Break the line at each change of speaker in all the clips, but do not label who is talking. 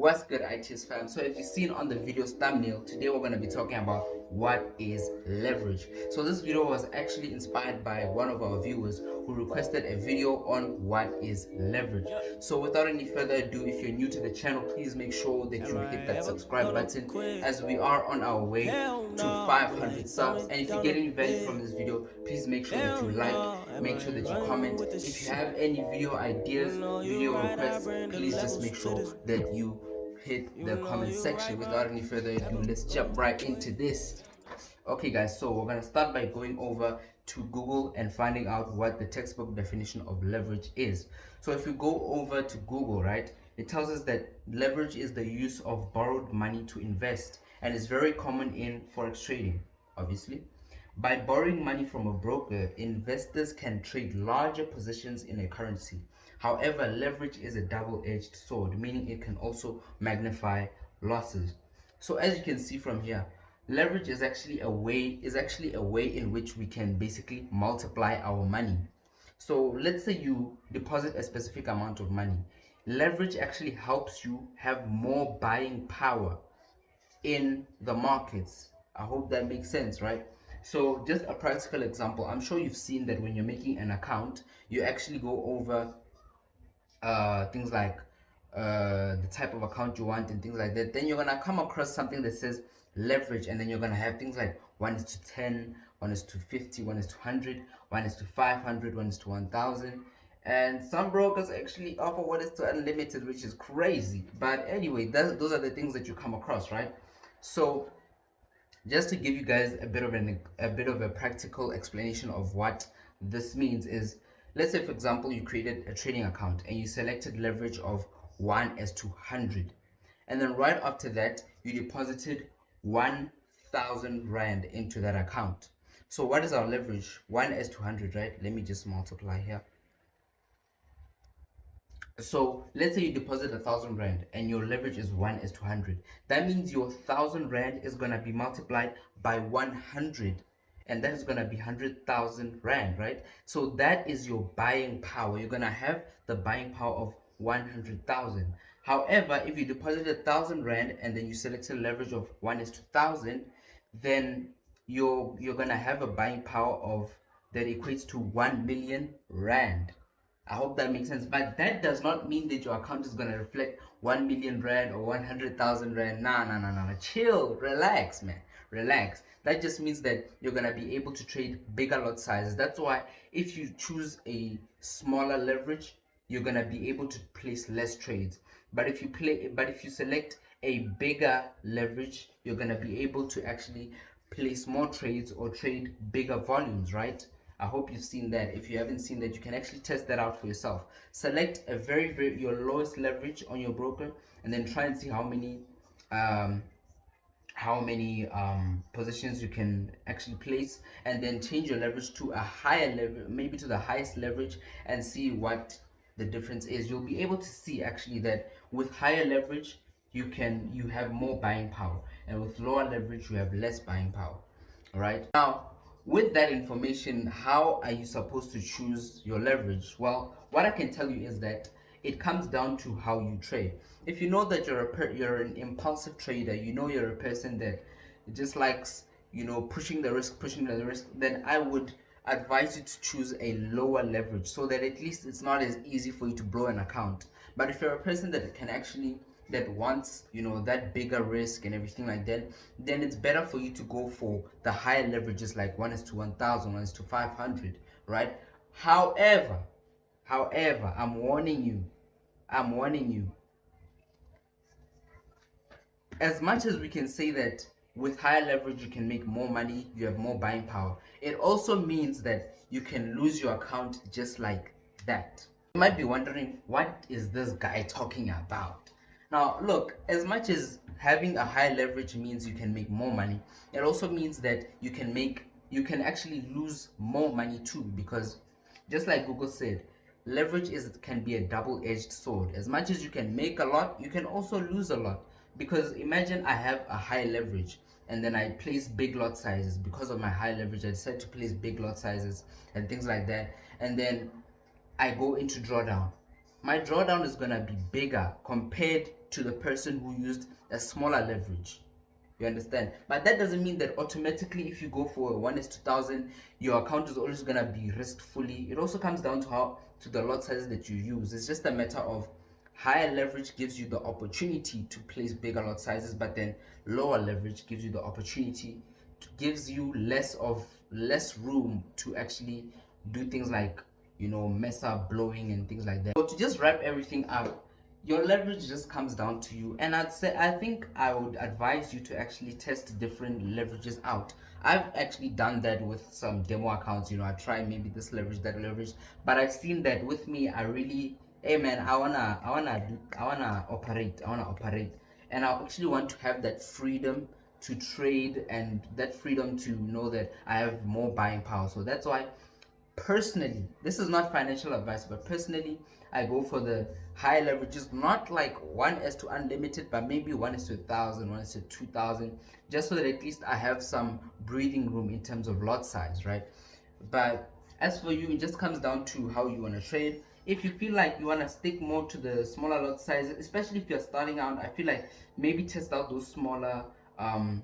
What's good, I.T.S fam? So as you've seen on the video's thumbnail, today we're going to be talking about what is leverage. So this video was actually inspired by one of our viewers who requested a video on what is leverage. So without any further ado, if you're new to the channel, please make sure that you hit that subscribe button as we are on our way to 500 subs. And if you're getting value from this video, please make sure that you like, make sure that you comment. If you have any video ideas, video requests, please just make sure that you hit the comment section. Without any further ado, let's jump right into this. Okay guys, so we're gonna start by going over to Google and finding out what the textbook definition of leverage is. So if you go over to Google, right, it tells us that leverage is the use of borrowed money to invest and is very common in forex trading, obviously. By borrowing money from a broker, investors can trade larger positions in a currency. However, leverage is a double-edged sword, meaning it can also magnify losses. So as you can see from here, leverage is actually a way in which we can basically multiply our money. So let's say you deposit a specific amount of money. Leverage actually helps you have more buying power in the markets. I hope that makes sense, right? So just a practical example, I'm sure you've seen that when you're making an account, you actually go over things like the type of account you want and things like that. Then you're gonna come across something that says leverage, and then you're gonna have things like 1:10, 1:50, 1:100, 1:500, 1:1000. And some brokers actually offer 1:unlimited, which is crazy. But anyway, those are the things that you come across, right? So just to give you guys a bit of a practical explanation of what this means is, let's say for example you created a trading account and you selected leverage of 1:100, and then right after that you deposited 1,000 rand into that account. So what is our leverage? 1:100, right? Let me just multiply here. So let's say you deposit 1,000 rand and your leverage is 1:100. That means your 1,000 rand is gonna be multiplied by 100, and that is gonna be 100,000 rand, right? So that is your buying power. You're gonna have the buying power of 100,000. However, if you deposited 1,000 rand and then you selected leverage of 1:1,000, then you're gonna have a buying power of that equates to 1 million rand. I hope that makes sense. But that does not mean that your account is going to reflect 1 million rand or 100,000 rand. Nah. Chill, relax, man. Relax. That just means that you're going to be able to trade bigger lot sizes. That's why if you choose a smaller leverage, you're going to be able to place less trades. But if you select a bigger leverage, you're going to be able to actually place more trades or trade bigger volumes, right? I hope you've seen that. If you haven't seen that, you can actually test that out for yourself. Select a very your lowest leverage on your broker, and then try and see how many positions you can actually place, and then change your leverage to a higher level, maybe to the highest leverage, and see what the difference is. You'll be able to see actually that with higher leverage you have more buying power, and with lower leverage you have less buying power. All right, now with that information, how are you supposed to choose your leverage? Well, what I can tell you is that it comes down to how you trade. If you know that you're an impulsive trader, you know you're a person that just likes, pushing the risk, then I would advise you to choose a lower leverage, so that at least it's not as easy for you to blow an account. But if you're a person that wants, that bigger risk and everything like that, then it's better for you to go for the higher leverages like 1:1,000, 1:500, right? However, I'm warning you, as much as we can say that with higher leverage you can make more money, you have more buying power, it also means that you can lose your account just like that. You might be wondering, what is this guy talking about? Now look, as much as having a high leverage means you can make more money, it also means that you can actually lose more money too, because just like Google said, leverage can be a double-edged sword. As much as you can make a lot, you can also lose a lot. Because imagine I have a high leverage and then I place big lot sizes. Because of my high leverage, I decide to place big lot sizes and things like that, and then I go into drawdown. My drawdown is gonna be bigger compared to the person who used a smaller leverage. You understand? But that doesn't mean that automatically if you go for a 1:2000, your account is always gonna be risked fully. It also comes down to how to the lot sizes that you use. It's just a matter of higher leverage gives you the opportunity to place bigger lot sizes, but then lower leverage gives you the opportunity to gives you less room to actually do things like, you know, mess up blowing and things like that. So to just wrap everything up, your leverage just comes down to you, and I think I would advise you to actually test different leverages out. I've actually done that with some demo accounts. You know, I try maybe this leverage, that leverage, but I've seen that with me I really, hey man, I wanna operate, and I actually want to have that freedom to trade and that freedom to know that I have more buying power. So that's why personally, this is not financial advice, but personally I go for the high leverages, not like 1 to unlimited, but maybe 1 to 1,000, 1 to 2,000, just so that at least I have some breathing room in terms of lot size, right? But as for you, it just comes down to how you want to trade. If you feel like you want to stick more to the smaller lot sizes, especially if you're starting out, I feel like maybe test out those um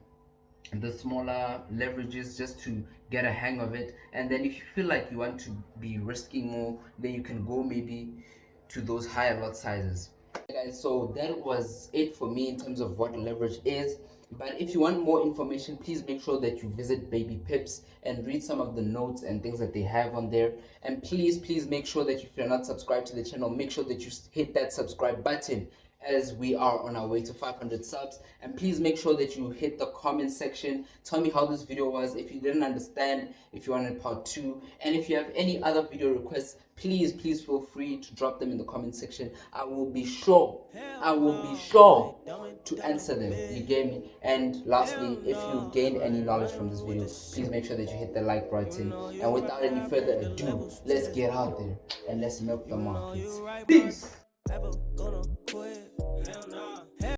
smaller leverages just to get a hang of it. And then if you feel like you want to be risking more, then you can go maybe to those higher lot sizes. Guys, so that was it for me in terms of what leverage is. But if you want more information, please make sure that you visit Baby Pips and read some of the notes and things that they have on there. And please make sure that if you're not subscribed to the channel, make sure that you hit that subscribe button, as we are on our way to 500 subs. And please make sure that you hit the comment section. Tell me how this video was, if you didn't understand, if you wanted part 2, and if you have any other video requests, please feel free to drop them in the comment section. I will be sure to answer them. You get me? And lastly, if you've gained any knowledge from this video, please make sure that you hit the like button. And without any further ado, let's get out there and let's milk the markets. Peace.